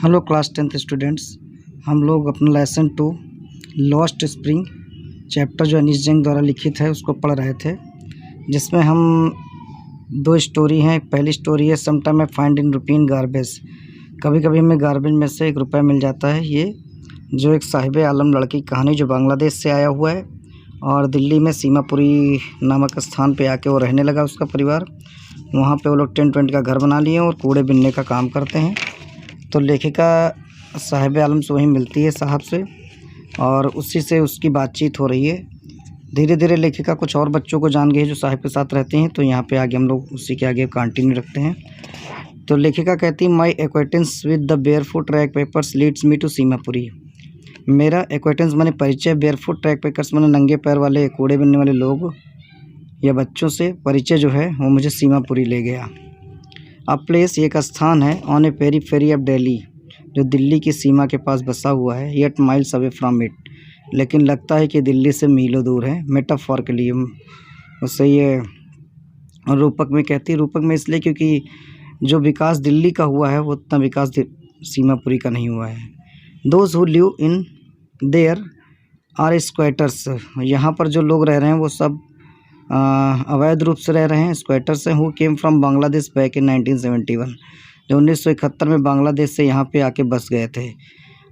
Hello class 10th students. हम लोग अपना लेसन 2 लॉस्ट स्प्रिंग चैप्टर जो अनीश जैन द्वारा लिखित है उसको पढ़ रहे थे, जिसमें हम 2 स्टोरी हैं। पहली स्टोरी है some time I find in rupee in garbage. कभी कभी हमें गार्बेज में से 1 रुपया मिल जाता है। ये जो एक साहिब आलम लड़की की कहानी जो बांग्लादेश से आया हुआ है और दिल्ली में सीमापुरी नामक स्थान पे आके वो रहने लगा। उसका परिवार वहाँ पे वो लोग टेंट वेंट का घर बना लिए और कूड़े बिनने का काम करते हैं। तो लेखिका साहिब आलम से वहीं मिलती है साहब से और उसी से उसकी बातचीत हो रही है। धीरे धीरे लेखिका कुछ और बच्चों को जान गई है जो साहिब के साथ रहते हैं। तो यहाँ पे आगे हम लोग उसी के आगे कंटिन्यू रखते हैं। तो लेखिका कहती है my acquaintance with the barefoot ragpickers leads me to Seemapuri. मेरा एक्वेंटेंस माने परिचय, बेयरफुट ट्रैक पेपर्स माने नंगे पैर वाले कूड़े बिनने वाले लोग या बच्चों से परिचय जो है वो मुझे सीमापुरी ले गया। अ प्लेस, एक स्थान है, on A periphery of Delhi, जो दिल्ली की सीमा के पास बसा हुआ है। Yet miles away from it, लेकिन लगता है कि दिल्ली से मीलों दूर है। मेटाफॉरिकली उससे ये रूपक में कहती, रूपक में इसलिए क्योंकि जो विकास दिल्ली का हुआ है वो उतना विकास सीमापुरी का नहीं हुआ है। Those who live in there are squatters, यहाँ पर जो लोग रह रहे हैं वो सब अवैध रूप से रह रहे हैं, स्क्वेटर्स हैं। Who came from Bangladesh back in 1971, जो 1971 में बांग्लादेश से यहाँ पे आके बस गए थे।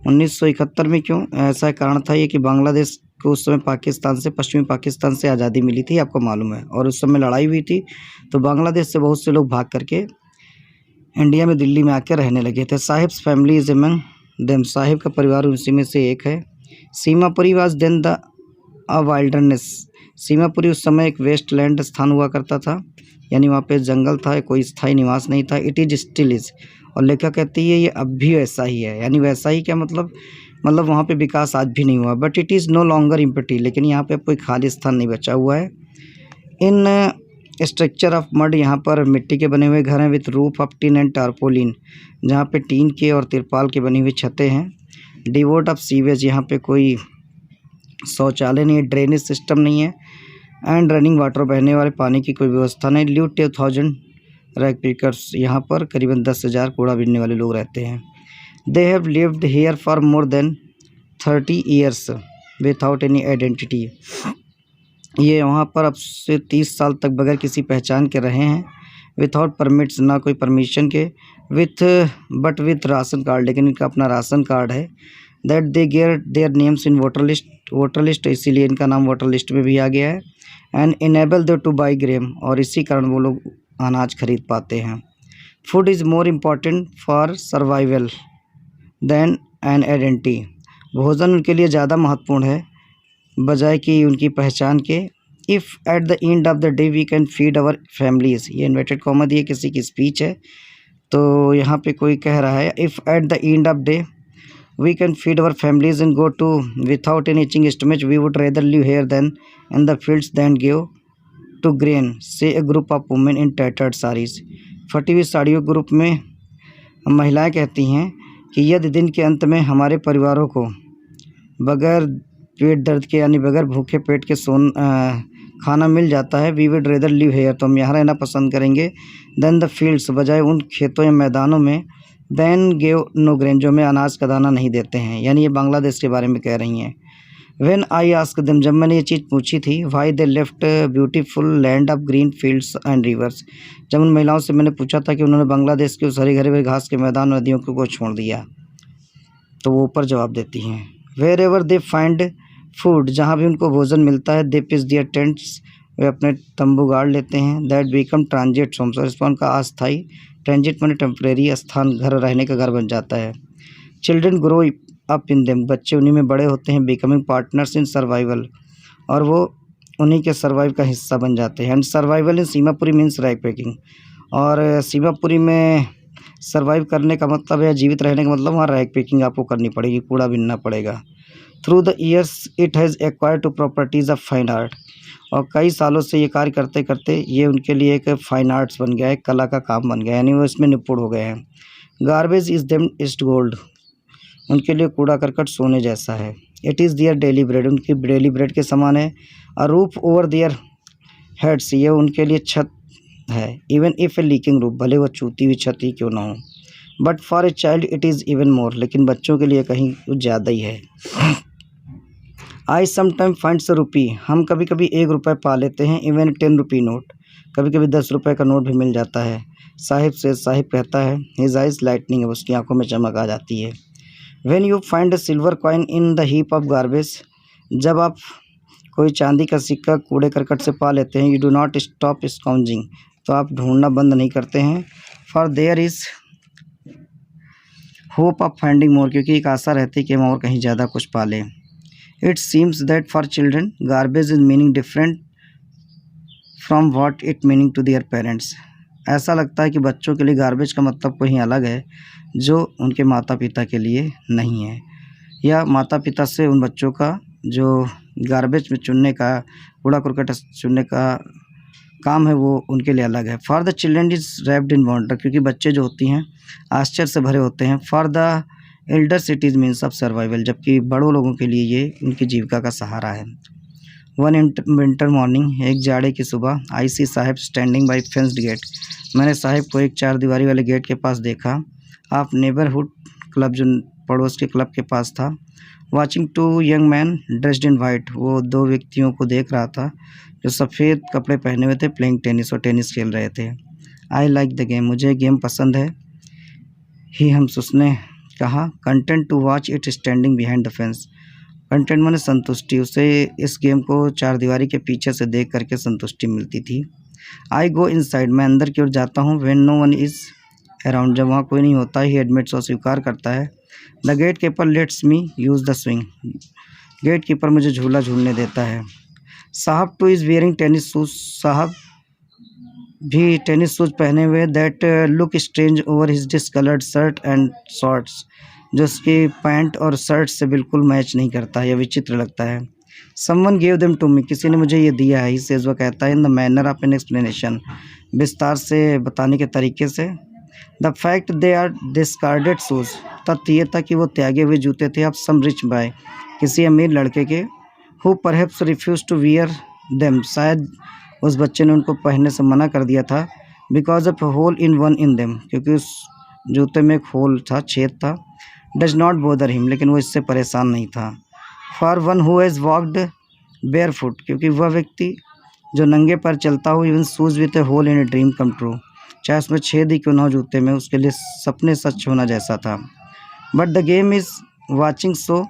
1971 में क्यों? ऐसा कारण था ये कि बांग्लादेश को उस समय पाकिस्तान से, पश्चिमी पाकिस्तान से आज़ादी मिली थी, आपको मालूम है, और उस समय लड़ाई हुई थी। तो बांग्लादेश से बहुत से लोग भाग करके इंडिया में, दिल्ली में आके रहने लगे थे। Saheb's family is among them, Saheb का परिवार उसी में से एक है। Seemapuri was then the a wilderness, Seemapuri उस समय एक वेस्ट लैंड स्थान हुआ करता था, यानी वहाँ पे जंगल था, कोई स्थायी निवास नहीं था। इट इज स्टिल इज, और लेखक कहती है ये अब भी वैसा ही है। यानी वैसा ही क्या मतलब वहाँ पे विकास आज भी नहीं हुआ। But it is no longer empty, लेकिन यहाँ पे कोई खाली स्थान नहीं बचा हुआ है। इन स्ट्रक्चर ऑफ मड, यहाँ पर मिट्टी के बने हुए घर हैं। With roof of tin and tarpaulin, जहाँ पे टीन के और तिरपाल के बनी हुई छतें हैं। डिवोट ऑफ सीवेज, यहाँ पे कोई शौचालय नहीं है, ड्रेनेज सिस्टम नहीं है। एंड रनिंग वाटर, बहने वाले पानी की कोई व्यवस्था नहीं। लिव 2000 रैग पिकर्स, यहाँ पर करीबन 10,000 कूड़ा बीनने वाले लोग रहते हैं। They have lived here for more than 30 years without any identity, ये वहाँ पर अब से 30 साल तक बगैर किसी पहचान के रहे हैं। विदाउट परमिट्स, ना कोई परमिशन के। विथ राशन कार्ड, लेकिन इनका अपना राशन कार्ड है। That they get their names in voter list, इसीलिए इनका नाम वोटर लिस्ट में भी आ गया है। And enable they to buy grain, और इसी कारण वो लोग अनाज खरीद पाते हैं। Food is more important for survival than an identity, भोजन उनके लिए ज़्यादा महत्वपूर्ण है बजाय कि उनकी पहचान के। If at the end of the day we can feed our families, ये इन्वर्टेड कॉमा दिए, किसी की स्पीच है। तो यहाँ पे कोई कह रहा है if at the end of day we can feed our families and go to without any itching stomach, we would rather live here than in the fields than give to grain, say a group of women in tattered sarees, फटी हुई साड़ियों group में महिलाएं कहती हैं कि यदि दिन के अंत में हमारे परिवारों को बगैर पेट दर्द के, यानी बगैर भूखे पेट के खाना मिल जाता है, we would rather live here, तो हम यहाँ रहना पसंद करेंगे, देन द फील्ड्स, बजाय उन खेतों या मैदानों में, देन गेव नो ग्रेन, जो हमें अनाज का दाना नहीं देते हैं। यानी ये बांग्लादेश के बारे में कह रही हैं। व्हेन आई आस्क देम, जब मैंने ये चीज़ पूछी थी, why they left beautiful land of green fields and reverse, जब उन महिलाओं से मैंने पूछा था कि उन्होंने बांग्लादेश के उस हरे भरे हुए घास के मैदान, नदियों को छोड़ दिया, तो वो ऊपर जवाब देती हैं। Wherever they find food, जहाँ भी उनको भोजन मिलता है, दे पिच दियर टेंट्स, वे अपने तंबू गाड़ लेते हैं। दैट बिकम ट्रांजिट होम्स, और इसमें उनका अस्थायी, ट्रांजिट माने टेम्परेरी स्थान, घर, रहने का घर बन जाता है। Children grow up in them, बच्चे उन्हीं में बड़े होते हैं। बिकमिंग पार्टनर्स इन सर्वाइवल, और वो उन्हीं के सर्वाइव का हिस्सा बन जाते हैं। And survival in Seemapuri means rag packing, और सीमापुरी में सर्वाइव करने का मतलब है, जीवित रहने का मतलब वहाँ रैग पैकिंग आपको करनी पड़ेगी, कूड़ा बीनना पड़ेगा। Through the years it has acquired to properties of fine art, और कई सालों से ये कार्य करते करते ये उनके लिए एक फाइन आर्ट्स बन गया है, कला का काम बन गया है, यानी वो इसमें निपुण हो गए हैं। Garbage is them is gold, उनके लिए कूड़ा करकट सोने जैसा है। It is their daily bread, उनकी डेली ब्रेड के समान है। A roof over their heads, ये उनके लिए छत है। Even if a leaking roof, भले वो चूती हुई छत ही क्यों ना हो। But for a child it is even more, लेकिन बच्चों के लिए कहीं कुछ ज़्यादा ही है। आई समटाइम फाइंड्स अ रुपी, हम कभी कभी 1 रुपये पा लेते हैं। इवन 10 रुपी नोट, कभी कभी 10 रुपये का नोट भी मिल जाता है। साहिब से, साहिब कहता है, हिज आइज लाइटनिंग, उसकी आंखों में चमक आ जाती है। When you find a silver coin in the heap of garbage, जब आप कोई चांदी का सिक्का कूड़े करकट से पा लेते हैं, you do not stop scrounging, तो आप ढूंढना बंद नहीं करते हैं। For there is hope of finding more, क्योंकि एक आशा रहती है कि हम और कहीं ज़्यादा कुछ पा लें। It seems that for children garbage is meaning different from what it meaning to their parents, ऐसा लगता है कि बच्चों के लिए गार्बेज का मतलब कहीं अलग है जो उनके माता पिता के लिए नहीं है, या माता पिता से उन बच्चों का जो गार्बेज में चुनने का, कूड़ा करकट चुनने का काम है, वो उनके लिए अलग है। For the children is wrapped in wonder, क्योंकि बच्चे जो होती हैं आश्चर्य से भरे होते हैं। For the elders it is means of survival, जबकि बड़ों लोगों के लिए ये उनकी जीविका का सहारा है। वन विंटर मॉर्निंग, एक जाड़े की सुबह, I see Saheb standing by fenced gate, मैंने साहिब को एक 4 दीवारी वाले गेट के पास देखा। आप नेबरहुड क्लब, जो पड़ोस के क्लब के पास था। Watching 2 young man dressed in white, वो 2 व्यक्तियों को देख रहा था जो सफ़ेद कपड़े पहने हुए थे, प्लेइंग टेनिस, और टेनिस खेल रहे थे। आई लाइक द गेम, मुझे गेम पसंद है। ही हम्स, उसने कहा। Content to watch it standing behind the fence, content माने संतुष्टि, उसे इस गेम को 4 दीवारी के पीछे से देख करके संतुष्टि मिलती थी। आई गो इनसाइड, मैं अंदर की ओर जाता हूँ। When no one is around, जब वहाँ कोई नहीं होता। ही एडमिट्स, वो स्वीकार करता है। The gate keeper lets me use the swing, gate keeper मुझे झूला झूलने देता है। Saheb too is wearing tennis shoes, साहब भी टेनिस शूज पहने हुए। That look strange over his discoloured shirt and shorts, जो उसकी पैंट और शर्ट से बिल्कुल मैच नहीं करता, यह विचित्र लगता है। Someone gave them to me, किसी ने मुझे ये दिया है। ही सेज, वो कहता है, in the manner of an explanation, विस्तार से बताने के तरीके से। The fact they are discarded shoes, तथ्य ये था कि वो त्यागे हुए जूते थे ऑफ सम रिच बॉय, किसी अमीर लड़के के। Who perhaps refuse to wear them, शायद उस बच्चे ने उनको पहनने से मना कर दिया था। Because of hole in one in them, क्योंकि उस जूते में एक होल था, छेद था। डज नॉट बोदर हिम, लेकिन वो इससे परेशान नहीं था। For one who has walked barefoot, क्योंकि वह व्यक्ति जो नंगे पैर चलता हो, even shoes with a hole in a dream come true, चाहे उसमें छेद ही क्यों ना हो जूते में, उसके लिए सपने सच होना जैसा था। But the game is watching so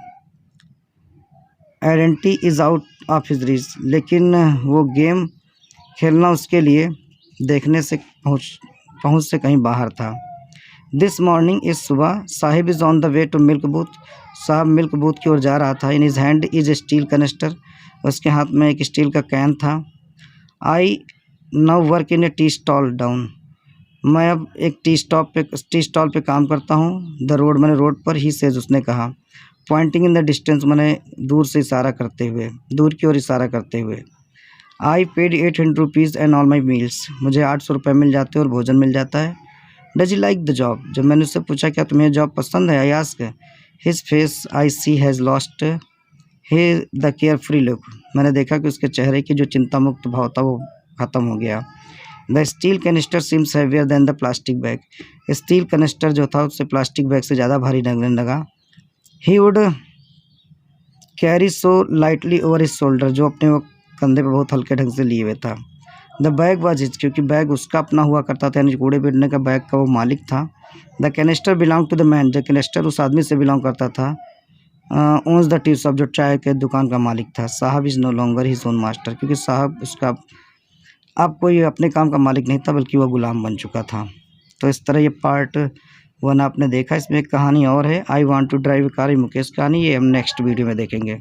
identity is out of his reach, लेकिन वो गेम खेलना उसके लिए देखने से पहुँच से कहीं बाहर था। दिस मॉर्निंग, इस सुबह, Saheb is on the way to milk booth, Saheb milk booth की ओर जा रहा था। In his hand is a steel canister, उसके हाथ में एक स्टील का कैन था। I now work in a tea stall down, मैं अब एक टी स्टॉल पे काम करता हूँ। द रोड, मैंने रोड पर। ही सेज, उसने कहा। पॉइंटिंग इन द डिस्टेंस, मैंने दूर से इशारा करते हुए, दूर की ओर इशारा करते हुए। I paid 800 rupees and all my meals, मुझे 800 रुपये मिल जाते हैं और भोजन मिल जाता है। Does you like the job, जब मैंने उससे पूछा क्या तुम्हें जॉब पसंद है, I ask. His face I see has lost he the carefree look, मैंने देखा कि उसके चेहरे की जो चिंता मुक्त भाव था वो ख़त्म हो गया। The steel canister seems heavier than the plastic bag, steel canister जो था उससे प्लास्टिक बैग से ज़्यादा भारी लगने लगा। He would carry so lightly over his shoulder, जो अपने वो कंधे पर बहुत हल्के ढंग से लिए हुए था। द बैग वाज हिज, क्योंकि बैग उसका अपना हुआ करता था, यानी कूड़े बिड़ने का बैग का वो मालिक था। The canister belong to the man, जो कैनिस्टर उस आदमी से बिलोंग करता था। ओन्स द टी शॉप, जो चाय के दुकान का मालिक था। Saheb is no longer his own master, क्योंकि साहब उसका अब कोई अपने काम का मालिक नहीं था, बल्कि वह गुलाम बन चुका था। तो इस तरह ये पार्ट 1 आपने देखा। इसमें एक कहानी और है, I want to drive car, Mukesh कहानी, ये हम नेक्स्ट वीडियो में देखेंगे।